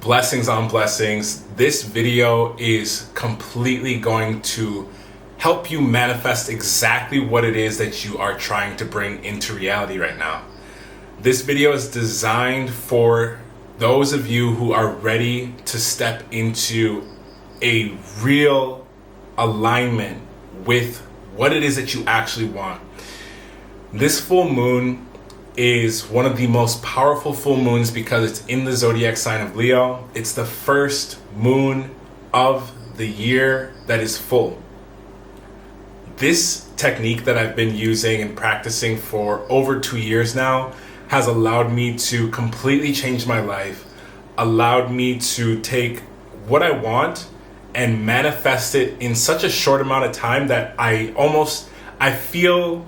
blessings on blessings. This video is completely going to help you manifest exactly what it is that you are trying to bring into reality right now. This video is designed for those of you who are ready to step into a real alignment with what it is that you actually want. This full moon is one of the most powerful full moons because it's in the zodiac sign of Leo. It's the first moon of the year that is full. This technique that I've been using and practicing for over 2 years now has allowed me to completely change my life, allowed me to take what I want and manifest it in such a short amount of time that I feel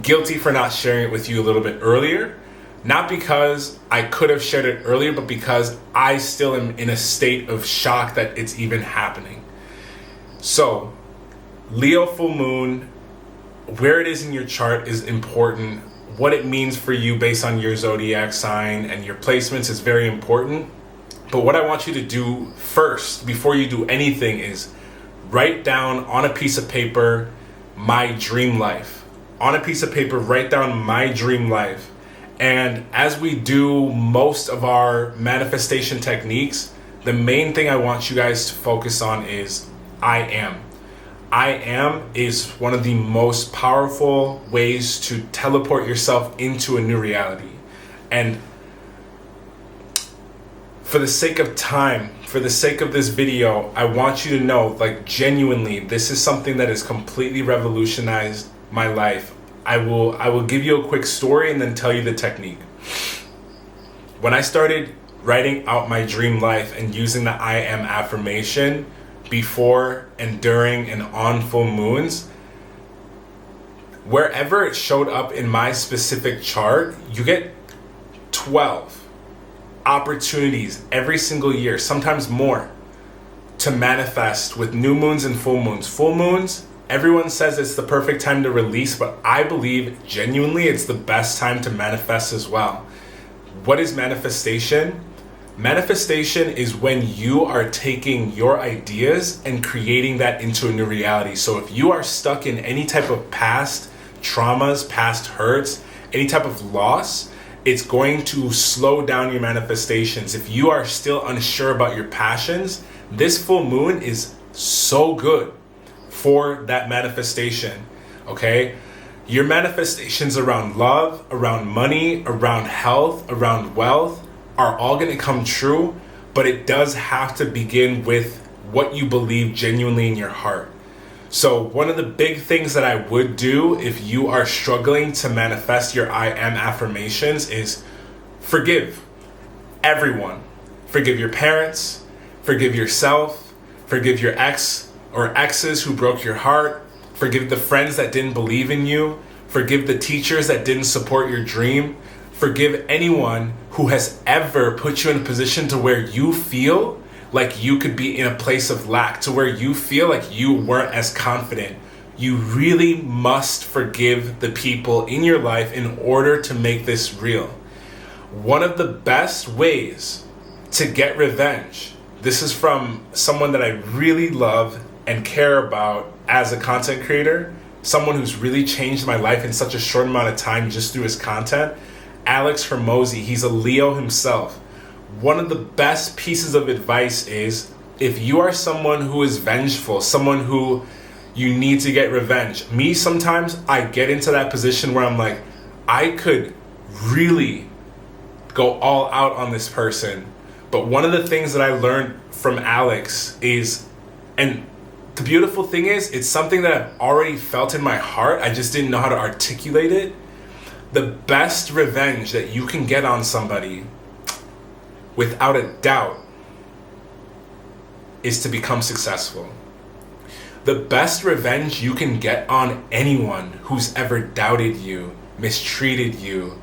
guilty for not sharing it with you a little bit earlier. Not because I could have shared it earlier, but because I still am in a state of shock that it's even happening. So, Leo full moon, where it is in your chart is important. What it means for you based on your zodiac sign and your placements is very important. But what I want you to do first, before you do anything, is write down on a piece of paper, my dream life. On a piece of paper, write down my dream life. And as we do most of our manifestation techniques, the main thing I want you guys to focus on is I am. I am is one of the most powerful ways to teleport yourself into a new reality. And for the sake of time, for the sake of this video, I want you to know, like, genuinely, this is something that has completely revolutionized my life. I will give you a quick story and then tell you the technique. When I started writing out my dream life and using the I am affirmation before and during and on full moons, wherever it showed up in my specific chart, you get 12 opportunities every single year, sometimes more, to manifest with new moons and full moons. Full moons, everyone says it's the perfect time to release, but I believe genuinely it's the best time to manifest as well. What is manifestation? Manifestation is when you are taking your ideas and creating that into a new reality. So if you are stuck in any type of past traumas, past hurts, any type of loss, it's going to slow down your manifestations. If you are still unsure about your passions, this full moon is so good for that manifestation, okay? Your manifestations around love, around money, around health, around wealth are all going to come true, but it does have to begin with what you believe genuinely in your heart. So one of the big things that I would do if you are struggling to manifest your I am affirmations is forgive everyone. Forgive your parents, forgive yourself, forgive your ex or exes who broke your heart, forgive the friends that didn't believe in you, forgive the teachers that didn't support your dream, forgive anyone who has ever put you in a position to where you feel like you could be in a place of lack, to where you feel like you weren't as confident. You really must forgive the people in your life in order to make this real. One of the best ways to get revenge, this is from someone that I really love and care about as a content creator, someone who's really changed my life in such a short amount of time just through his content, Alex Hormozi. He's a Leo himself. One of the best pieces of advice is, if you are someone who is vengeful, someone who you need to get revenge. Me, sometimes I get into that position where I'm like, I could really go all out on this person. But one of the things that I learned from Alex is, and the beautiful thing is, it's something that I've already felt in my heart, I just didn't know how to articulate it. The best revenge that you can get on somebody, without a doubt, is to become successful. The best revenge you can get on anyone who's ever doubted you, mistreated you,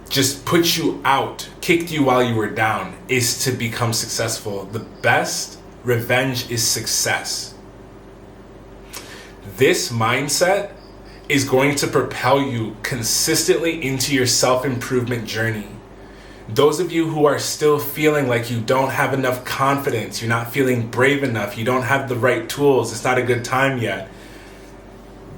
just put you out, kicked you while you were down, is to become successful. The best revenge is success. This mindset is going to propel you consistently into your self-improvement journey. Those of you who are still feeling like you don't have enough confidence, you're not feeling brave enough, you don't have the right tools, it's not a good time yet.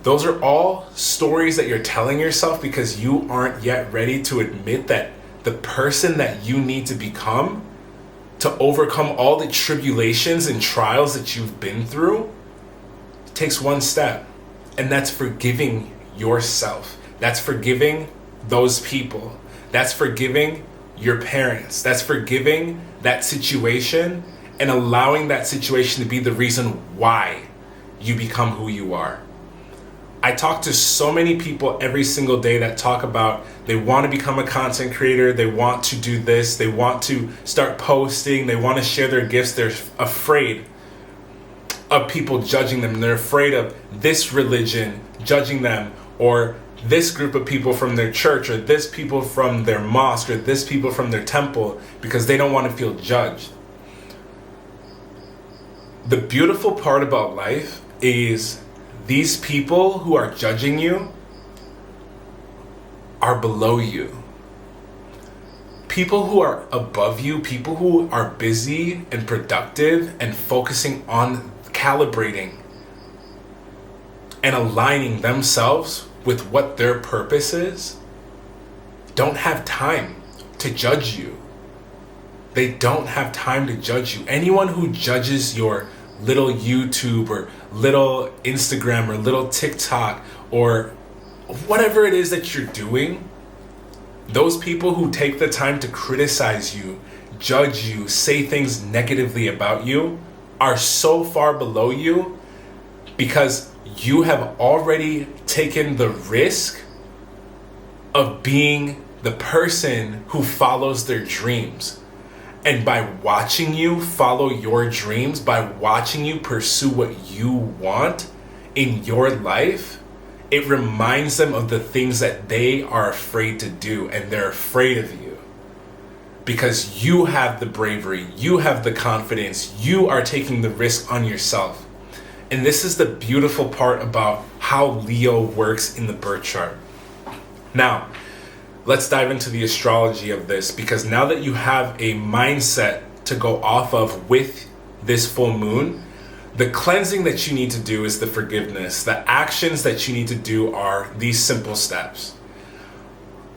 Those are all stories that you're telling yourself because you aren't yet ready to admit that the person that you need to become to overcome all the tribulations and trials that you've been through takes one step, and that's forgiving yourself. That's forgiving those people. That's forgiving your parents. That's forgiving that situation and allowing that situation to be the reason why you become who you are. I talk to so many people every single day that talk about they want to become a content creator, they want to do this, they want to start posting, they want to share their gifts. They're afraid of people judging them. They're afraid of this religion judging them, or this group of people from their church, or this people from their mosque, or this people from their temple, because they don't want to feel judged. The beautiful part about life is these people who are judging you are below you. People who are above you, people who are busy and productive and focusing on calibrating and aligning themselves with what their purpose is, don't have time to judge you. They don't have time to judge you. Anyone who judges your little YouTube or little Instagram or little TikTok or whatever it is that you're doing, those people who take the time to criticize you, judge you, say things negatively about you are so far below you because you have already taken the risk of being the person who follows their dreams. And by watching you follow your dreams, by watching you pursue what you want in your life, it reminds them of the things that they are afraid to do, and they're afraid of you. Because you have the bravery, you have the confidence, you are taking the risk on yourself. And this is the beautiful part about how Leo works in the birth chart. Now, let's dive into the astrology of this, because now that you have a mindset to go off of with this full moon, the cleansing that you need to do is the forgiveness. The actions that you need to do are these simple steps.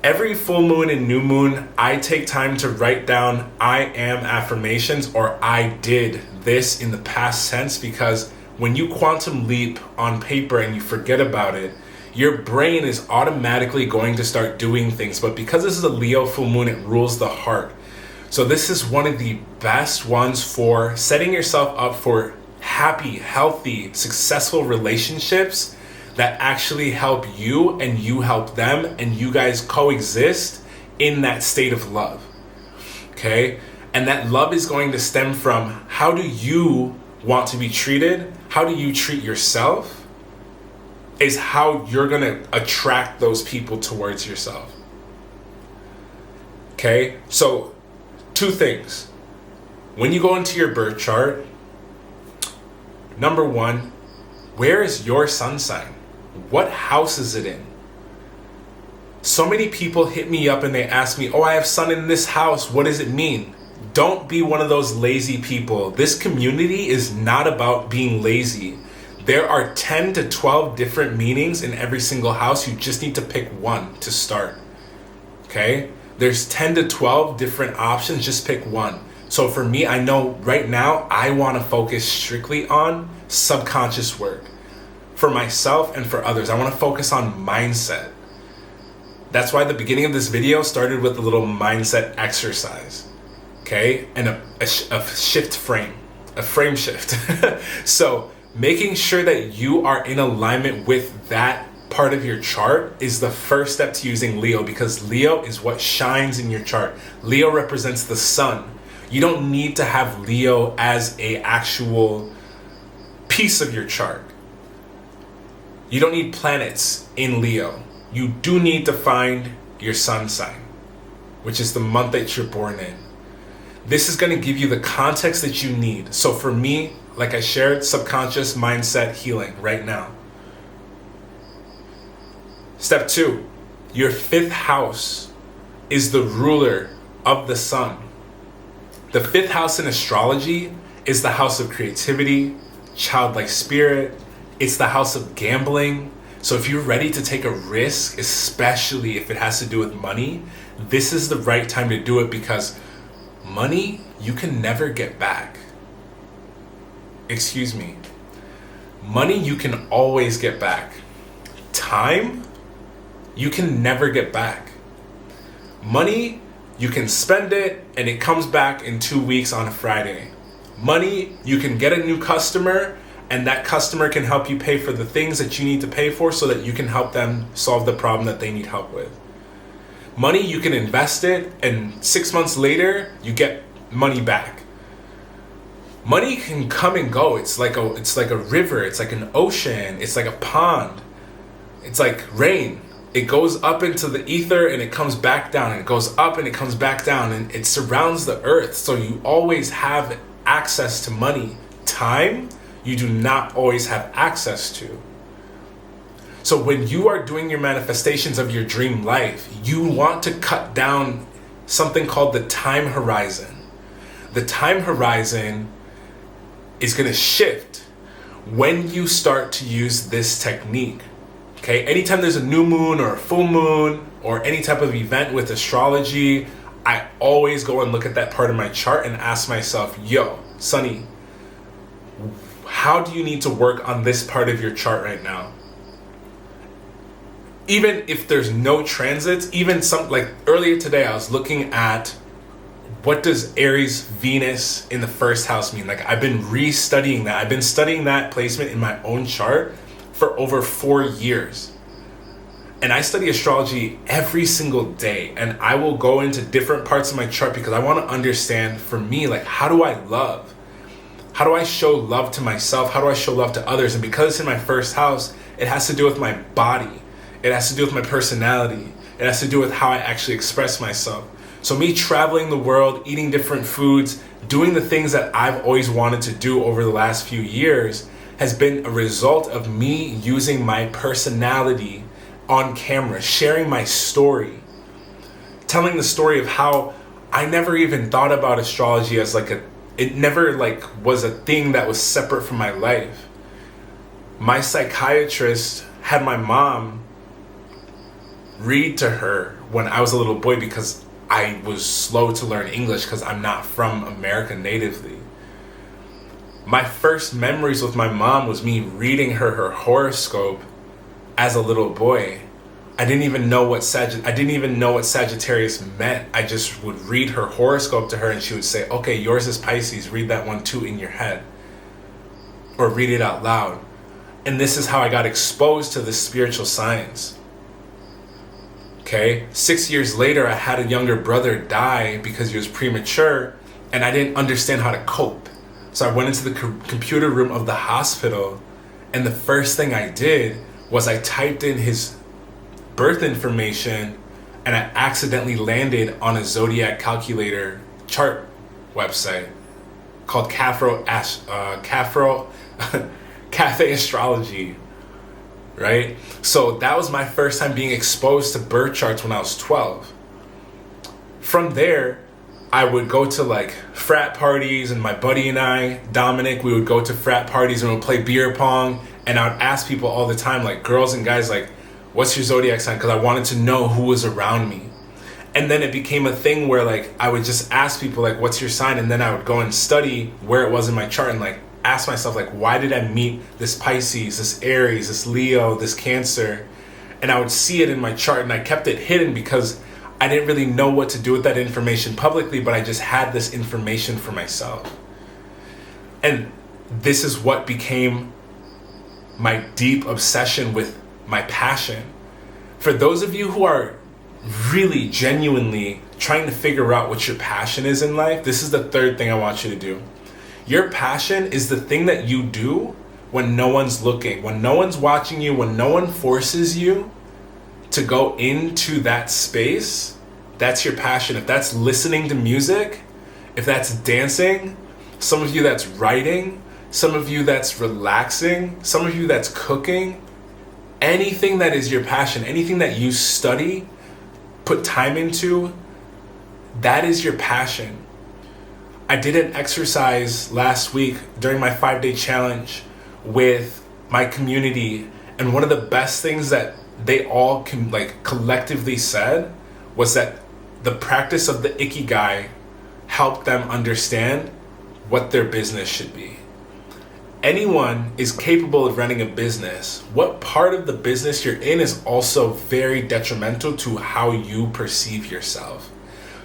Every full moon and new moon, I take time to write down I am affirmations, or I did this in the past tense, because when you quantum leap on paper and you forget about it, your brain is automatically going to start doing things. But because this is a Leo full moon, it rules the heart. So this is one of the best ones for setting yourself up for happy, healthy, successful relationships that actually help you and you help them, and you guys coexist in that state of love. Okay? And that love is going to stem from, how do you want to be treated? How do you treat yourself? Is how you're going to attract those people towards yourself. Okay? So, two things. When you go into your birth chart, number one, where is your sun sign? What house is it in? So many people hit me up and they ask me, oh, I have sun in this house. What does it mean? Don't be one of those lazy people. This community is not about being lazy. There are 10 to 12 different meanings in every single house. You just need to pick one to start. Okay? There's 10 to 12 different options. Just pick one. So for me, I know right now I want to focus strictly on subconscious work for myself and for others. I want to focus on mindset. That's why the beginning of this video started with a little mindset exercise. Okay? And a shift frame. A frame shift. So making sure that you are in alignment with that part of your chart is the first step to using Leo, because Leo is what shines in your chart. Leo represents the sun. You don't need to have Leo as a actual piece of your chart. You don't need planets in Leo. You do need to find your sun sign, which is the month that you're born in. This is going to give you the context that you need. So for me, like I shared, subconscious mindset healing right now. Step 2, your 5th house is the ruler of the sun. The fifth house in astrology is the house of creativity, childlike spirit. It's the house of gambling. So if you're ready to take a risk, especially if it has to do with money, this is the right time to do it, because money you can never get back. Excuse me. Money you can always get back. Time you can never get back. Money, you can spend it and it comes back in 2 weeks on a Friday. Money, you can get a new customer and that customer can help you pay for the things that you need to pay for so that you can help them solve the problem that they need help with. Money, you can invest it and 6 months later, you get money back. Money can come and go. It's like a river, it's like an ocean, it's like a pond. It's like rain. It goes up into the ether and it comes back down, and it goes up and it comes back down, and it surrounds the earth. So you always have access to money. Time, you do not always have access to. So when you are doing your manifestations of your dream life, you want to cut down something called the time horizon. The time horizon is going to shift when you start to use this technique. Okay, anytime there's a new moon or a full moon or any type of event with astrology, I always go and look at that part of my chart and ask myself, yo, Sonny, how do you need to work on this part of your chart right now? Even if there's no transits, even like earlier today, I was looking at what does Aries Venus in the first house mean? Like, I've been restudying that. I've been studying that placement in my own chart for over 4 years. And I study astrology every single day, and I will go into different parts of my chart because I want to understand, for me, like, how do I love? How do I show love to myself? How do I show love to others? And because it's in my first house, it has to do with my body. It has to do with my personality. It has to do with how I actually express myself. So me traveling the world, eating different foods, doing the things that I've always wanted to do over the last few years has been a result of me using my personality on camera, sharing my story, telling the story of how I never even thought about astrology as it never was a thing that was separate from my life. My psychiatrist had my mom read to her when I was a little boy because I was slow to learn English because I'm not from America natively. My first memories with my mom was me reading her horoscope as a little boy. I didn't even know what Sagittarius meant. I just would read her horoscope to her and she would say, okay, yours is Pisces, read that one too in your head. Or read it out loud. And this is how I got exposed to this spiritual science. Okay, 6 years later, I had a younger brother die because he was premature and I didn't understand how to cope. So I went into the computer room of the hospital, and the first thing I did was I typed in his birth information, and I accidentally landed on a zodiac calculator chart website called Cafe Astrology, right? So that was my first time being exposed to birth charts when I was 12. From there, I would go to frat parties, and my buddy and I, Dominic, we would go to frat parties and we would play beer pong, and I would ask people all the time, girls and guys, what's your zodiac sign? Because I wanted to know who was around me. And then it became a thing where I would just ask people what's your sign? And then I would go and study where it was in my chart and ask myself why did I meet this Pisces, this Aries, this Leo, this Cancer? And I would see it in my chart, and I kept it hidden because I didn't really know what to do with that information publicly, but I just had this information for myself. And this is what became my deep obsession with my passion. For those of you who are really genuinely trying to figure out what your passion is in life, this is the third thing I want you to do. Your passion is the thing that you do when no one's looking, when no one's watching you, when no one forces you to go into that space. That's your passion. If that's listening to music, if that's dancing, some of you that's writing, some of you that's relaxing, some of you that's cooking, anything that is your passion, anything that you study, put time into, That is your passion. I did an exercise last week during my 5-day challenge with my community, and one of the best things that they all collectively said was that the practice of the Ikigai helped them understand what their business should be. Anyone is capable of running a business. What part of the business you're in is also very detrimental to how you perceive yourself.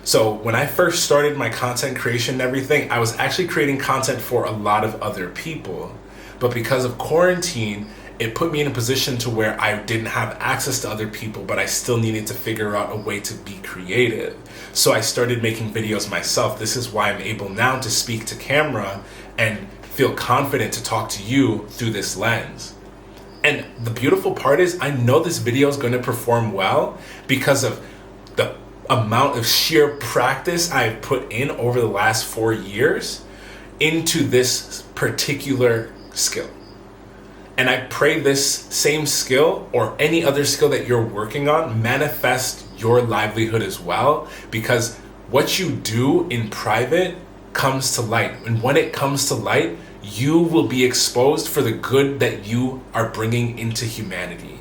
So when I first started my content creation and everything, I was actually creating content for a lot of other people. But because of quarantine, it put me in a position to where I didn't have access to other people, but I still needed to figure out a way to be creative. So I started making videos myself. This is why I'm able now to speak to camera and feel confident to talk to you through this lens. And the beautiful part is I know this video is going to perform well because of the amount of sheer practice I've put in over the last 4 years into this particular skill. And I pray this same skill or any other skill that you're working on manifest your livelihood as well, because what you do in private comes to light. And when it comes to light, you will be exposed for the good that you are bringing into humanity.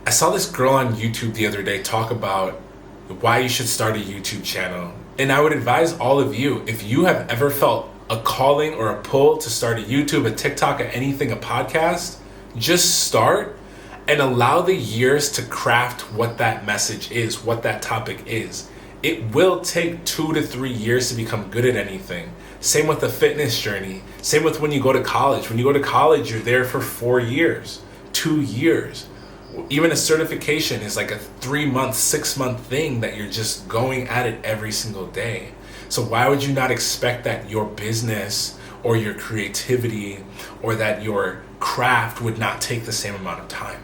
I saw this girl on YouTube the other day talk about why you should start a YouTube channel. And I would advise all of you, if you have ever felt a calling or a pull to start a YouTube, a TikTok, a anything, a podcast, just start and allow the years to craft what that message is, what that topic is. It will take 2 to 3 years to become good at anything. Same with the fitness journey. Same with when you go to college. When you go to college, you're there for 4 years, 2 years. Even a certification is like a 3-month, 6-month thing that you're just going at it every single day. So why would you not expect that your business or your creativity or that your craft would not take the same amount of time?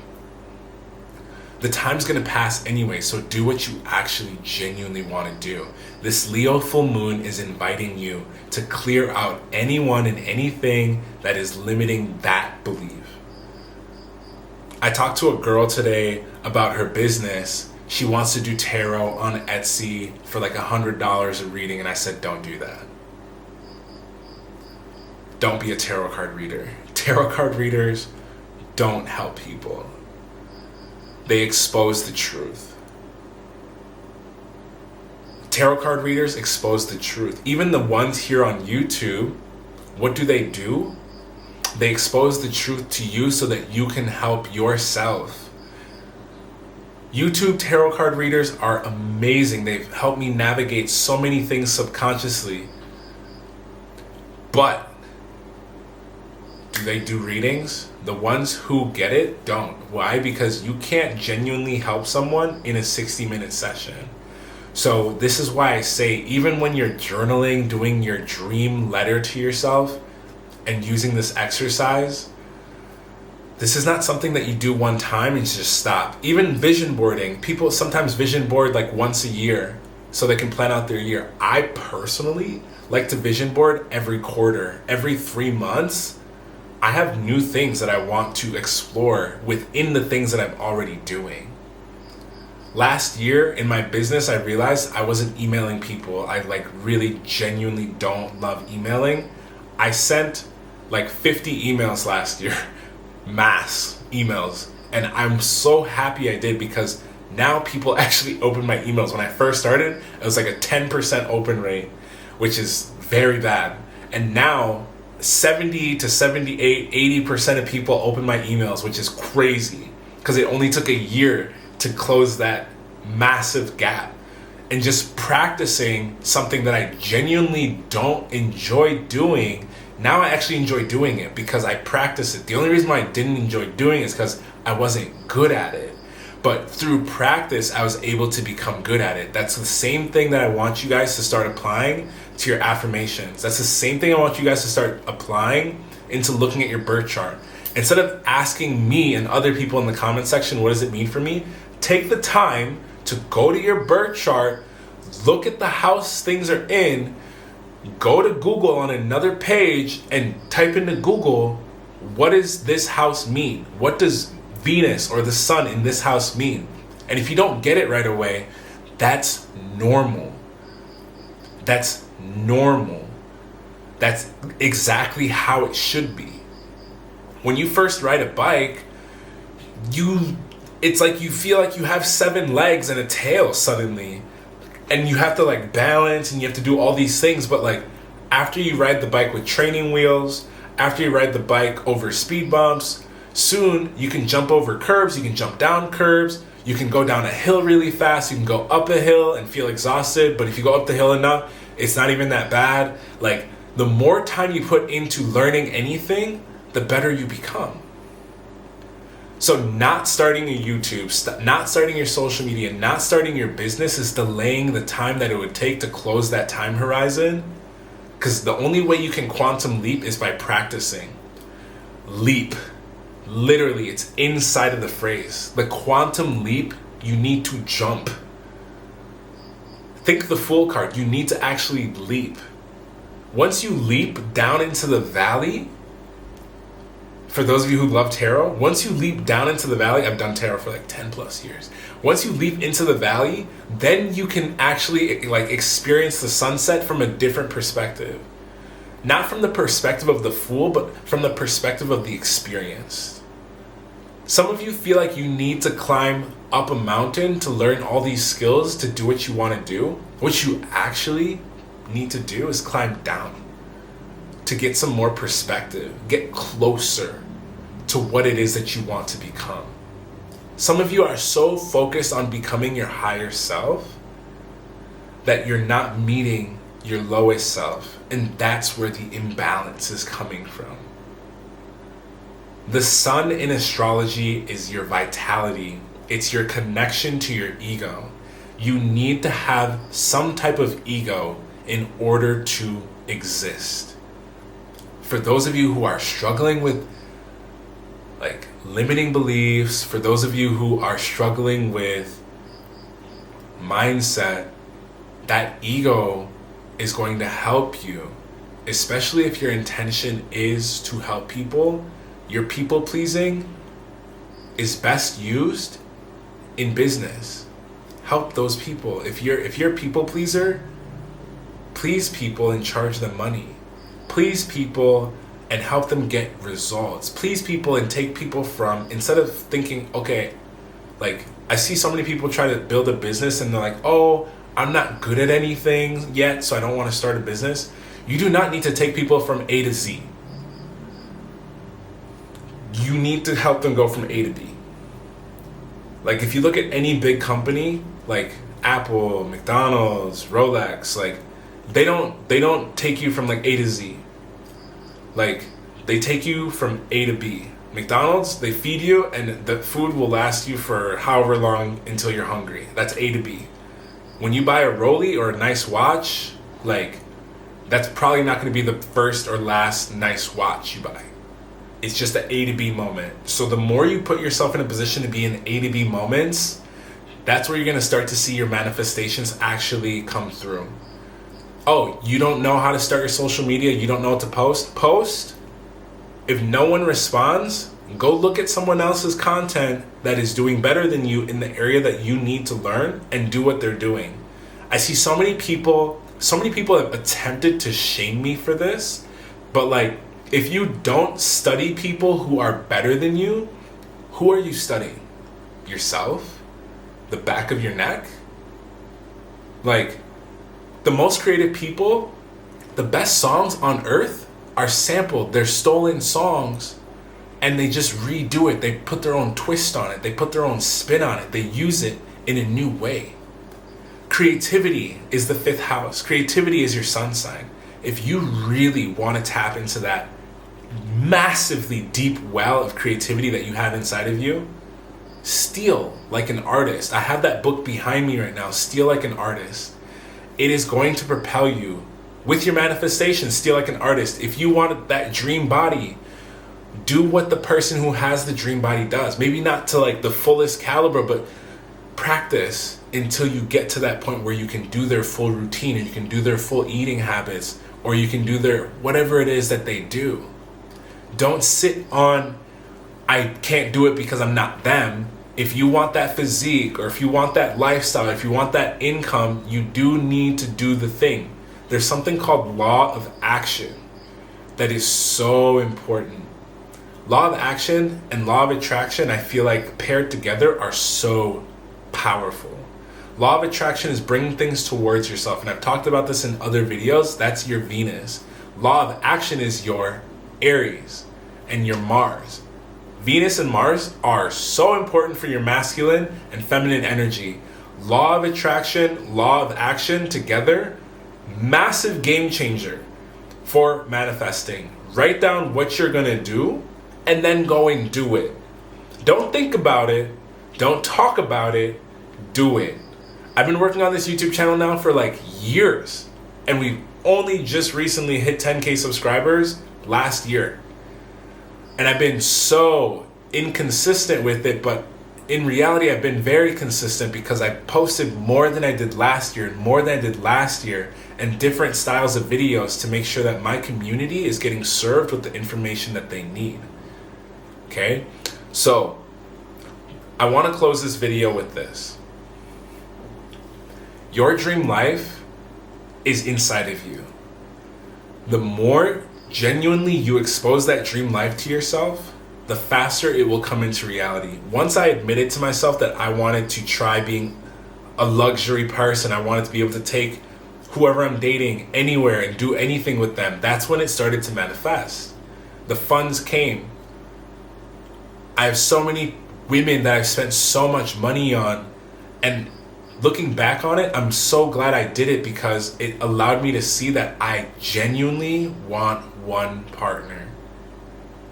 The time's gonna pass anyway, so do what you actually genuinely want to do. This Leo full moon is inviting you to clear out anyone and anything that is limiting that belief. I talked to a girl today about her business. She wants to do tarot on Etsy for like $100 a reading, and I said, don't do that. Don't be a tarot card reader. Tarot card readers don't help people. They expose the truth. Tarot card readers expose the truth. Even the ones here on YouTube, what do? They expose the truth to you so that you can help yourself. YouTube tarot card readers are amazing. They've helped me navigate so many things subconsciously. But do they do readings? The ones who get it don't. Why? Because you can't genuinely help someone in a 60-minute session. So this is why I say, even when you're journaling, doing your dream letter to yourself and using this exercise, this is not something that you do one time and just stop. Even vision boarding, people sometimes vision board like once a year so they can plan out their year. I personally like to vision board every quarter, every 3 months. I have new things that I want to explore within the things that I'm already doing. Last year in my business, I realized I wasn't emailing people. I really genuinely don't love emailing. I sent like 50 emails last year, mass emails. And I'm so happy I did, because now people actually open my emails. When I first started, it was like a 10% open rate, which is very bad. And now 70 to 78, 80% of people open my emails, which is crazy, because it only took a year to close that massive gap. And just practicing something that I genuinely don't enjoy doing, now I actually enjoy doing it because I practice it. The only reason why I didn't enjoy doing it is because I wasn't good at it. But through practice, I was able to become good at it. That's the same thing that I want you guys to start applying to your affirmations. That's the same thing I want you guys to start applying into looking at your birth chart. Instead of asking me and other people in the comment section, what does it mean for me? Take the time to go to your birth chart, look at the house things are in, go to Google on another page and type into Google, what does this house mean? What does Venus or the sun in this house mean? And if you don't get it right away, That's normal. That's normal. That's exactly how it should be. When you first ride a bike, it's like you feel like you have 7 legs and a tail suddenly. And you have to like balance and you have to do all these things. But like after you ride the bike with training wheels, after you ride the bike over speed bumps, soon you can jump over curbs, you can jump down curbs, you can go down a hill really fast, you can go up a hill and feel exhausted. But if you go up the hill enough, it's not even that bad. Like the more time you put into learning anything, the better you become. So not starting a YouTube, not starting your social media, not starting your business is delaying the time that it would take to close that time horizon. Because the only way you can quantum leap is by practicing. Leap. Literally, it's inside of the phrase. The quantum leap, you need to jump. Think the Fool card. You need to actually leap. Once you leap down into the valley, for those of you who love tarot, once you leap down into the valley, I've done tarot for like 10 plus years. Once you leap into the valley, then you can actually like experience the sunset from a different perspective. Not from the perspective of the fool, but from the perspective of the experienced. Some of you feel like you need to climb up a mountain to learn all these skills to do what you want to do. What you actually need to do is climb down to get some more perspective, get closer to what it is that you want to become. Some of you are so focused on becoming your higher self that you're not meeting your lowest self, and that's where the imbalance is coming from. The sun in astrology is your vitality. It's your connection to your ego. You need to have some type of ego in order to exist. For those of you who are struggling with like limiting beliefs, for those of you who are struggling with mindset, that ego is going to help you, especially if your intention is to help people. Your people pleasing is best used in business. Help those people. If you're a people pleaser, please people and charge them money. Please people and help them get results. Please people and take people from, instead of thinking, okay, like I see so many people try to build a business and they're like, oh, I'm not good at anything yet, so I don't want to start a business. You do not need to take people from A to Z. You need to help them go from A to B. Like if you look at any big company, like Apple, McDonald's, Rolex, like they don't take you from like A to Z. Like they take you from A to B. McDonald's, they feed you and the food will last you for however long until you're hungry. That's A to B. When you buy a Rollie or a nice watch, like that's probably not going to be the first or last nice watch you buy. It's just an A to B moment. So the more you put yourself in a position to be in A to B moments, that's where you're going to start to see your manifestations actually come through. Oh, you don't know how to start your social media? You don't know what to post? Post. If no one responds, go look at someone else's content that is doing better than you in the area that you need to learn and do what they're doing. I see so many people have attempted to shame me for this, but like, if you don't study people who are better than you, who are you studying? Yourself? The back of your neck? Like, the most creative people, the best songs on earth are sampled. They're stolen songs and they just redo it. They put their own twist on it. They put their own spin on it. They use it in a new way. Creativity is the 5th house. Creativity is your sun sign. If you really want to tap into that massively deep well of creativity that you have inside of you, steal like an artist. I have that book behind me right now, Steal Like an Artist. It is going to propel you with your manifestation. Steal like an artist. If you want that dream body, do what the person who has the dream body does. Maybe not to like the fullest caliber, but practice until you get to that point where you can do their full routine and you can do their full eating habits, or you can do their whatever it is that they do. Don't sit on, I can't do it because I'm not them. If you want that physique, or if you want that lifestyle, if you want that income, you do need to do the thing. There's something called law of action that is so important. Law of action and law of attraction, I feel like paired together are so powerful. Law of attraction is bringing things towards yourself, and I've talked about this in other videos. That's your Venus. Law of action is your Aries and your Mars. Venus and Mars are so important for your masculine and feminine energy. Law of attraction, law of action together, massive game changer for manifesting. Write down what you're gonna do and then go and do it. Don't think about it, don't talk about it, do it. I've been working on this YouTube channel now for like years, and we've only just recently hit 10K subscribers last year. And I've been so inconsistent with it, but in reality, I've been very consistent because I posted more than I did last year, and different styles of videos to make sure that my community is getting served with the information that they need. Okay? So, I want to close this video with this. Your dream life is inside of you. The more genuinely you expose that dream life to yourself, the faster it will come into reality. Once I admitted to myself that I wanted to try being a luxury person, I wanted to be able to take whoever I'm dating anywhere and do anything with them, that's when it started to manifest. The funds came. I have so many women that I've spent so much money on, and looking back on it, I'm so glad I did it because it allowed me to see that I genuinely want one partner.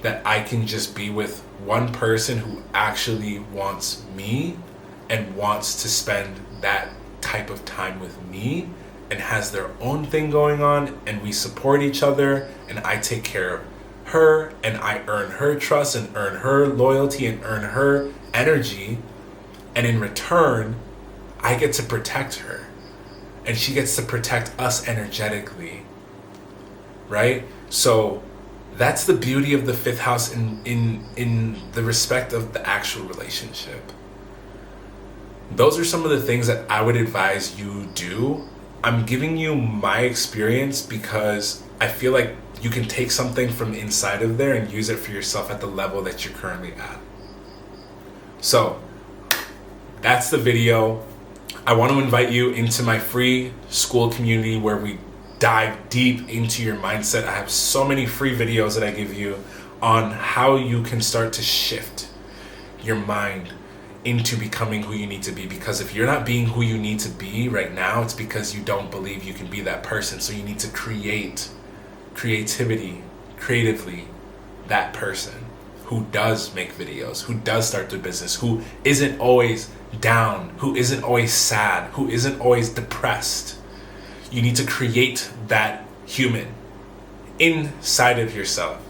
That I can just be with one person who actually wants me and wants to spend that type of time with me and has their own thing going on, and we support each other, and I take care of her, and I earn her trust and earn her loyalty and earn her energy, and in return, I get to protect her, and she gets to protect us energetically, right? So that's the beauty of the fifth house in the respect of the actual relationship. Those are some of the things that I would advise you do. I'm giving you my experience because I feel like you can take something from inside of there and use it for yourself at the level that you're currently at. So that's the video. I want to invite you into my free school community where we dive deep into your mindset. I have so many free videos that I give you on how you can start to shift your mind into becoming who you need to be. Because if you're not being who you need to be right now, it's because you don't believe you can be that person. So you need to creatively, that person who does make videos, who does start their business, who isn't always down, who isn't always sad, who isn't always depressed. You need to create that human inside of yourself.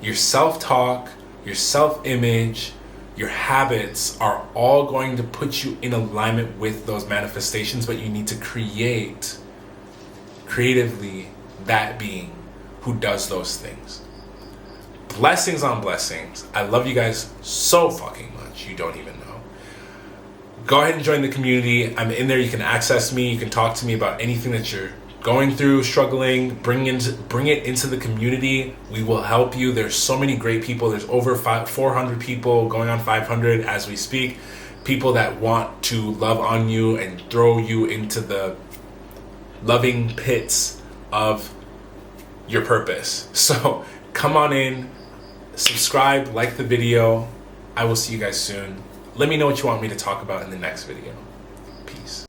Your self-talk, your self-image, your habits are all going to put you in alignment with those manifestations, but you need to create creatively that being who does those things. Blessings on blessings. I love you guys so fucking much. You don't even know. Go ahead and join the community. I'm in there. You can access me. You can talk to me about anything that you're going through, struggling. Bring it into the community. We will help you. There's so many great people. There's over 400 people, going on 500 as we speak. People that want to love on you and throw you into the loving pits of your purpose. So come on in, subscribe, like the video. I will see you guys soon. Let me know what you want me to talk about in the next video. Peace.